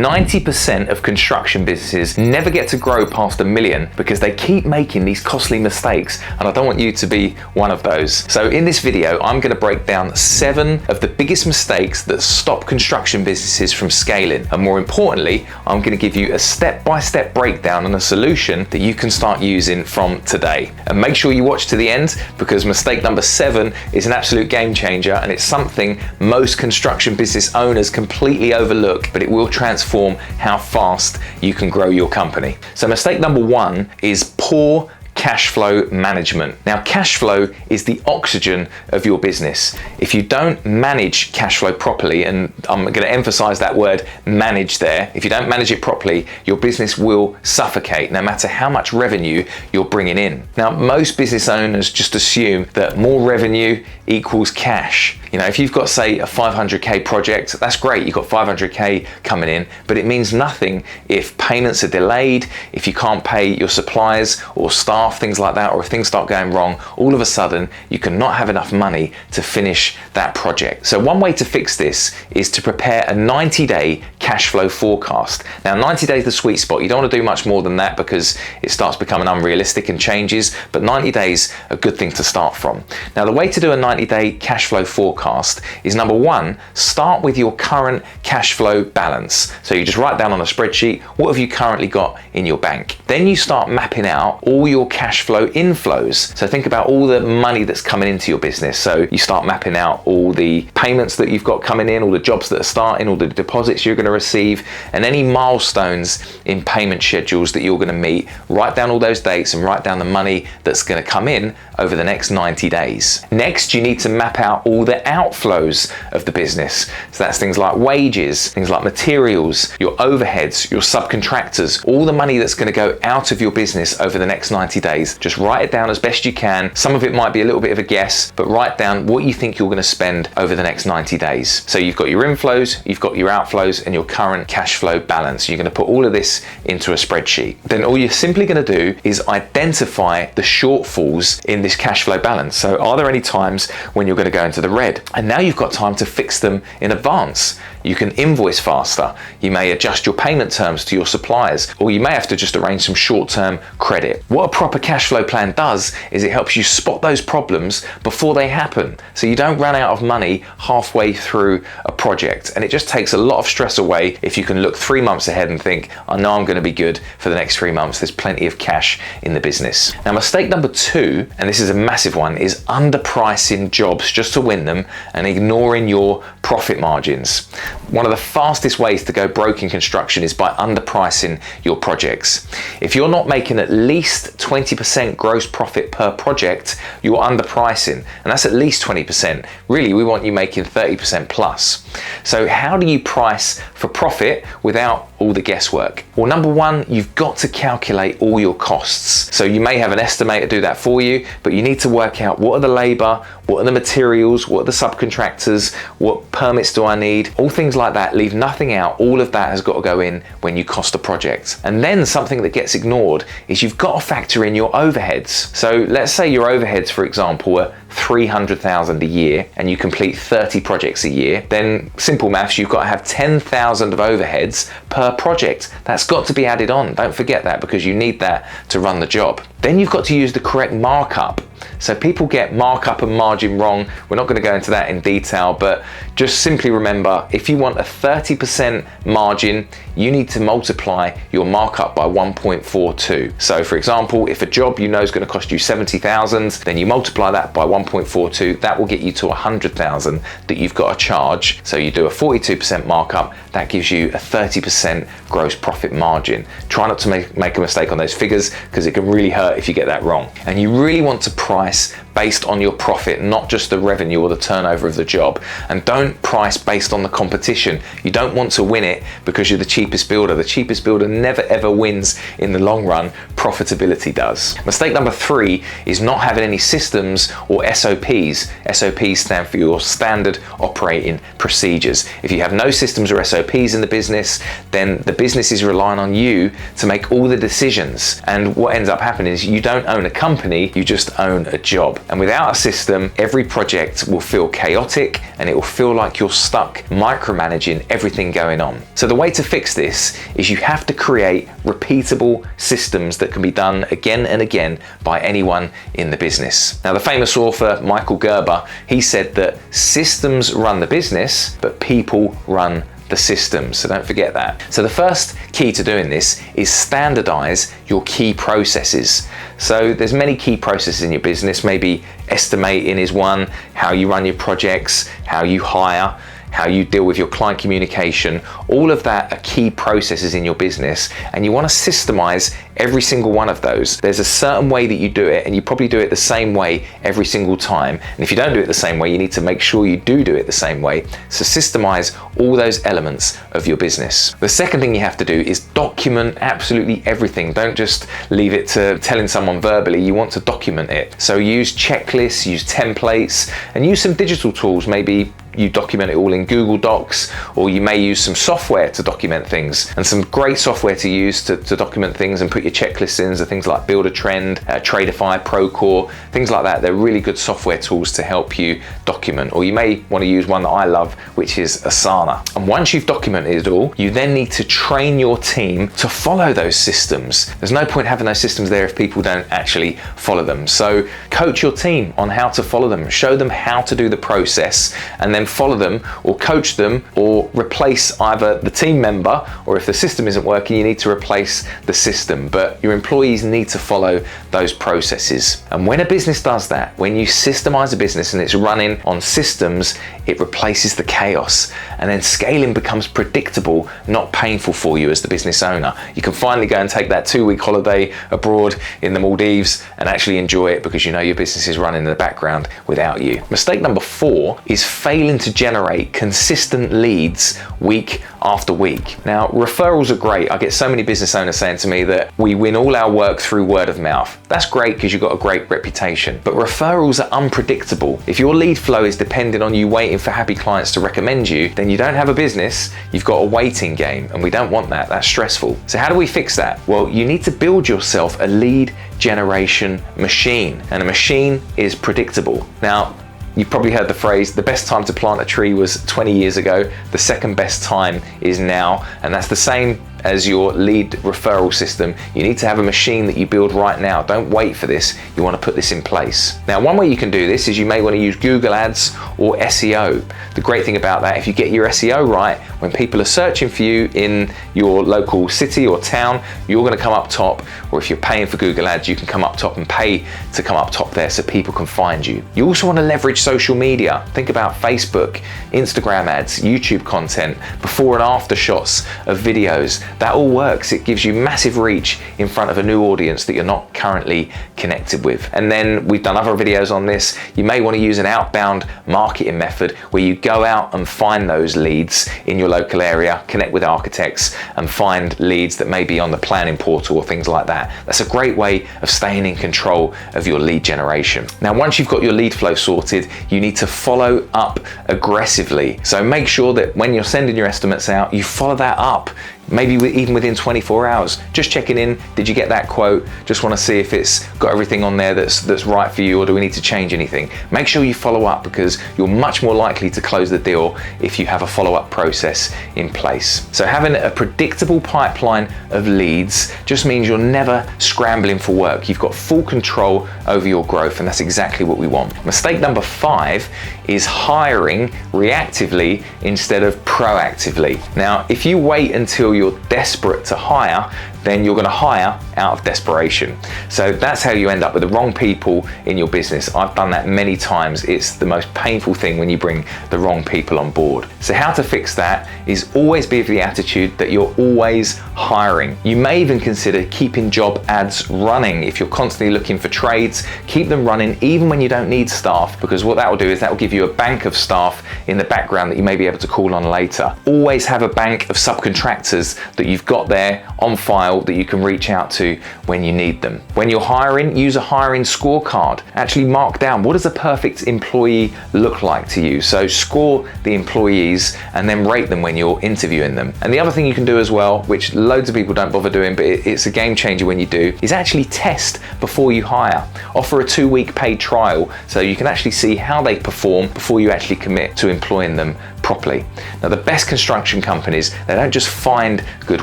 90% of construction businesses never get to grow past $1 million because they keep making these costly mistakes, and I don't want you to be one of those. So in this video, I'm going to break down 7 of the biggest mistakes that stop construction businesses from scaling. And more importantly, I'm going to give you a step-by-step breakdown and a solution that you can start using from today. And make sure you watch to the end, because mistake number 7 is an absolute game changer, and it's something most construction business owners completely overlook, but it will transform how fast you can grow your company. So mistake number 1 is poor cash flow management. Now, cash flow is the oxygen of your business. If you don't manage cash flow properly, and I'm going to emphasize that word manage there, if you don't manage it properly, your business will suffocate no matter how much revenue you're bringing in. Now, most business owners just assume that more revenue equals cash. You know, if you've got, say, a 500K project, that's great, you've got 500K coming in, but it means nothing if payments are delayed, if you can't pay your suppliers or staff, things like that, or if things start going wrong, all of a sudden you cannot have enough money to finish that project. So one way to fix this is to prepare a 90-day cash flow forecast. Now, 90 days is the sweet spot. You don't want to do much more than that because it starts becoming unrealistic and changes, but 90 days a good thing to start from. Now, the way to do a 90-day cash flow forecast is, number 1, start with your current cash flow balance. So you just write down on a spreadsheet, what have you currently got in your bank? Then you start mapping out all your cash flow inflows. So think about all the money that's coming into your business. So you start mapping out all the payments that you've got coming in, all the jobs that are starting, all the deposits you're going to receive, and any milestones in payment schedules that you're going to meet. Write down all those dates and write down the money that's going to come in over the next 90 days. Next, you need to map out all the outflows of the business. So that's things like wages, things like materials, your overheads, your subcontractors, all the money that's going to go out of your business over the next 90 days. Just write it down as best you can. Some of it might be a little bit of a guess, but write down what you think you're going to spend over the next 90 days. So you've got your inflows, you've got your outflows, and your current cash flow balance. You're going to put all of this into a spreadsheet. Then all you're simply going to do is identify the shortfalls in this cash flow balance. So are there any times when you're going to go into the red? And now you've got time to fix them in advance. You can invoice faster. You may adjust your payment terms to your suppliers, or you may have to just arrange some short-term credit. What a proper cash flow plan does is it helps you spot those problems before they happen, so you don't run out of money halfway through a project. And it just takes a lot of stress away if you can look 3 months ahead and think, I know I'm going to be good for the next 3 months. There's plenty of cash in the business. Now, mistake number 2, and this is a massive one, is underpricing jobs just to win them and ignoring your profit margins. One of the fastest ways to go broke in construction is by underpricing your projects. If you're not making at least 20% gross profit per project, you're underpricing, and that's at least 20%. Really, we want you making 30% plus. So how do you price for profit without all the guesswork? Well, number 1, you've got to calculate all your costs. So you may have an estimator do that for you, but you need to work out, what are the labor, what are the materials, what are the subcontractors, what permits do I need, all things like that. Leave nothing out. All of that has got to go in when you cost a project. And then something that gets ignored is you've got to factor in your overheads. So let's say your overheads, for example, are $300,000 a year and you complete 30 projects a year, then simple maths, you've got to have 10,000 of overheads per project. That's got to be added on. Don't forget that, because you need that to run the job. Then you've got to use the correct markup. So people get markup and margin wrong. We're not going to go into that in detail, but just simply remember, if you want a 30% margin, you need to multiply your markup by 1.42. So for example, if a job you know is going to cost you 70,000, then you multiply that by 1.42, that will get you to 100,000 that you've got to charge. So you do a 42% markup, that gives you a 30% gross profit margin. Try not to make a mistake on those figures, because it can really hurt if you get that wrong. And you really want to price based on your profit, not just the revenue or the turnover of the job. And don't price based on the competition. You don't want to win it because you're the cheapest builder. The cheapest builder never ever wins in the long run. Profitability does. Mistake number 3 is not having any systems or SOPs. SOPs stand for your standard operating procedures. If you have no systems or SOPs in the business, then the business is relying on you to make all the decisions. And what ends up happening is you don't own a company, you just own a job. And without a system, every project will feel chaotic and it will feel like you're stuck micromanaging everything going on. So the way to fix this is you have to create repeatable systems that can be done again and again by anyone in the business. Now, the famous author Michael Gerber, he said that systems run the business, but people run the system. So don't forget that. So the first key to doing this is standardize your key processes. So there's many key processes in your business. Maybe estimating is one, how you run your projects, how you hire, how you deal with your client communication. All of that are key processes in your business, and you want to systemize every single one of those. There's a certain way that you do it, and you probably do it the same way every single time. And if you don't do it the same way, you need to make sure you do it the same way. So systemize all those elements of your business. The second thing you have to do is document absolutely everything. Don't just leave it to telling someone verbally. You want to document it. So use checklists, use templates, and use some digital tools. Maybe you document it all in Google Docs, or you may use some software to document things. And some great software to use to document things and put your checklists in are things like Build a Trend, Tradeify, Procore, things like that. They're really good software tools to help you document. Or you may want to use one that I love, which is Asana. And once you've documented it all, you then need to train your team to follow those systems. There's no point having those systems there if people don't actually follow them. So coach your team on how to follow them, show them how to do the process, and then follow them or coach them or replace either the team member, or if the system isn't working, you need to replace the system. But your employees need to follow those processes. And when a business does that, when you systemize a business and it's running on systems, it replaces the chaos, and then scaling becomes predictable, not painful for you as the business owner. You can finally go and take that 2-week holiday abroad in the Maldives and actually enjoy it because you know your business is running in the background without you. Mistake number 4 is failing to generate consistent leads week after week. Now, referrals are great. I get so many business owners saying to me that we win all our work through word of mouth. That's great because you've got a great reputation, but referrals are unpredictable. If your lead flow is dependent on you waiting for happy clients to recommend you, then you don't have a business, you've got a waiting game, and we don't want that. That's stressful. So how do we fix that? Well, you need to build yourself a lead generation machine, and a machine is predictable. Now, you've probably heard the phrase, the best time to plant a tree was 20 years ago, the second best time is now, and that's the same as your lead referral system. You need to have a machine that you build right now. Don't wait for this. You want to put this in place. Now, one way you can do this is you may want to use Google Ads or SEO. The great thing about that, if you get your SEO right, when people are searching for you in your local city or town, you're going to come up top. Or if you're paying for Google Ads, you can come up top and pay to come up top there so people can find you. You also want to leverage social media. Think about Facebook, Instagram ads, YouTube content, before and after shots of videos. That all works. It gives you massive reach in front of a new audience that you're not currently connected with. And then we've done other videos on this. You may want to use an outbound marketing method where you go out and find those leads in your local area, connect with architects and find leads that may be on the planning portal or things like that. That's a great way of staying in control of your lead generation. Now, once you've got your lead flow sorted, you need to follow up aggressively. So make sure that when you're sending your estimates out, you follow that up. Maybe even within 24 hours, just checking in. Did you get that quote? Just want to see if it's got everything on there that's right for you, or do we need to change anything? Make sure you follow up because you're much more likely to close the deal if you have a follow-up process in place. So having a predictable pipeline of leads just means you're never scrambling for work. You've got full control over your growth, and that's exactly what we want. Mistake number 5 is hiring reactively instead of proactively. Now, if you wait until you're desperate to hire, then you're going to hire out of desperation. So that's how you end up with the wrong people in your business. I've done that many times. It's the most painful thing when you bring the wrong people on board. So how to fix that is always be of the attitude that you're always hiring. You may even consider keeping job ads running. If you're constantly looking for trades, keep them running even when you don't need staff, because what that will do is that will give give you a bank of staff in the background that you may be able to call on later. Always have a bank of subcontractors that you've got there on file that you can reach out to when you need them. When you're hiring, use a hiring scorecard. Actually mark down, what does a perfect employee look like to you? So score the employees and then rate them when you're interviewing them. And the other thing you can do as well, which loads of people don't bother doing, but it's a game changer when you do, is actually test before you hire. Offer a 2-week paid trial so you can actually see how they perform before you actually commit to employing them properly. Now, the best construction companies, they don't just find good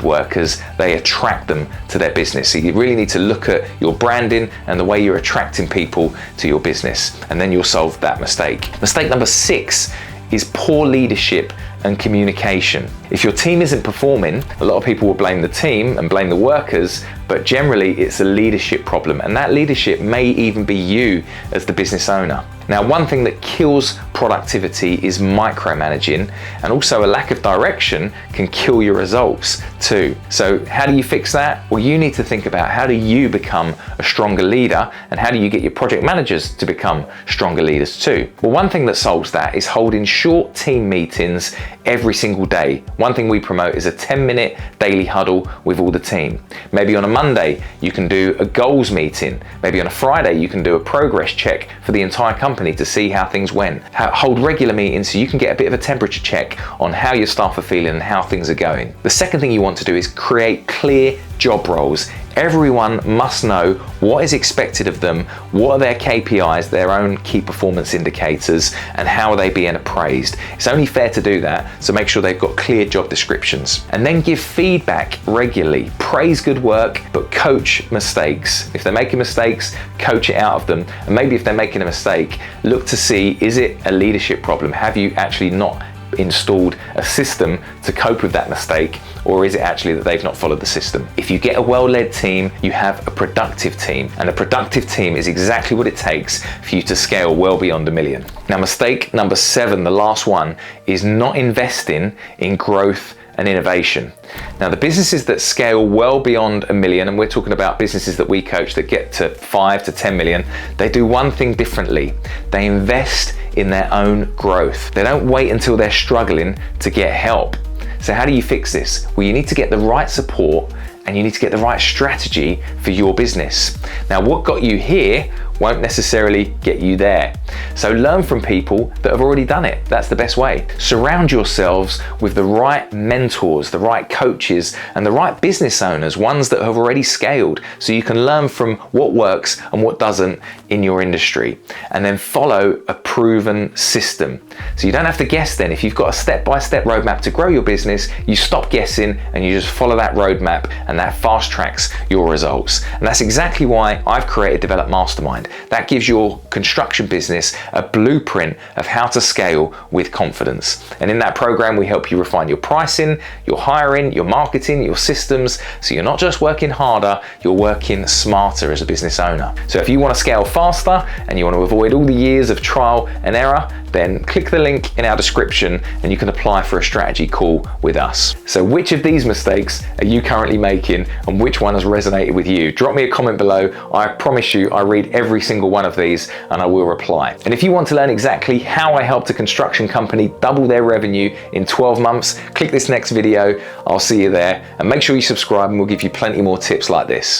workers, they attract them to their business. So you really need to look at your branding and the way you're attracting people to your business, and then you'll solve that mistake. Mistake number 6 is poor leadership and communication. If your team isn't performing, a lot of people will blame the team and blame the workers, but generally it's a leadership problem, and that leadership may even be you as the business owner. Now, one thing that kills productivity is micromanaging, and also a lack of direction can kill your results too. So how do you fix that? Well, you need to think about, how do you become a stronger leader, and how do you get your project managers to become stronger leaders too? Well, one thing that solves that is holding short team meetings every single day. One thing we promote is a 10-minute daily huddle with all the team. Maybe on a Monday you can do a goals meeting. Maybe on a Friday you can do a progress check for the entire company to see how things went. Hold regular meetings so you can get a bit of a temperature check on how your staff are feeling and how things are going. The second thing you want to do is create clear job roles. Everyone must know what is expected of them, what are their KPIs, their own key performance indicators, and how are they being appraised. It's only fair to do that, so make sure they've got clear job descriptions. And then give feedback regularly. Praise good work, but coach mistakes. If they're making mistakes, coach it out of them. And maybe if they're making a mistake, look to see, is it a leadership problem? Have you actually not installed a system to cope with that mistake, or is it actually that they've not followed the system? If you get a well-led team, you have a productive team, and a productive team is exactly what it takes for you to scale well beyond $1 million. Now, mistake number 7, the last one, is not investing in growth and innovation. Now, the businesses that scale well beyond $1 million, and we're talking about businesses that we coach that get to 5 to 10 million, they do one thing differently. They invest in their own growth. They don't wait until they're struggling to get help. So how do you fix this? Well, you need to get the right support, and you need to get the right strategy for your business. Now, what got you here won't necessarily get you there. So learn from people that have already done it. That's the best way. Surround yourselves with the right mentors, the right coaches, and the right business owners, ones that have already scaled, so you can learn from what works and what doesn't in your industry. And then follow a proven system. So you don't have to guess then. If you've got a step-by-step roadmap to grow your business, you stop guessing and you just follow that roadmap, and that fast tracks your results. And that's exactly why I've created Develop Mastermind. That gives your construction business a blueprint of how to scale with confidence. And in that program, we help you refine your pricing, your hiring, your marketing, your systems, so you're not just working harder, you're working smarter as a business owner. So if you want to scale faster and you want to avoid all the years of trial and error, then click the link in our description and you can apply for a strategy call with us. So which of these mistakes are you currently making, and which one has resonated with you? Drop me a comment below. I promise you I read every single one of these and I will reply. And if you want to learn exactly how I helped a construction company double their revenue in 12 months, click this next video. I'll see you there, and make sure you subscribe and we'll give you plenty more tips like this.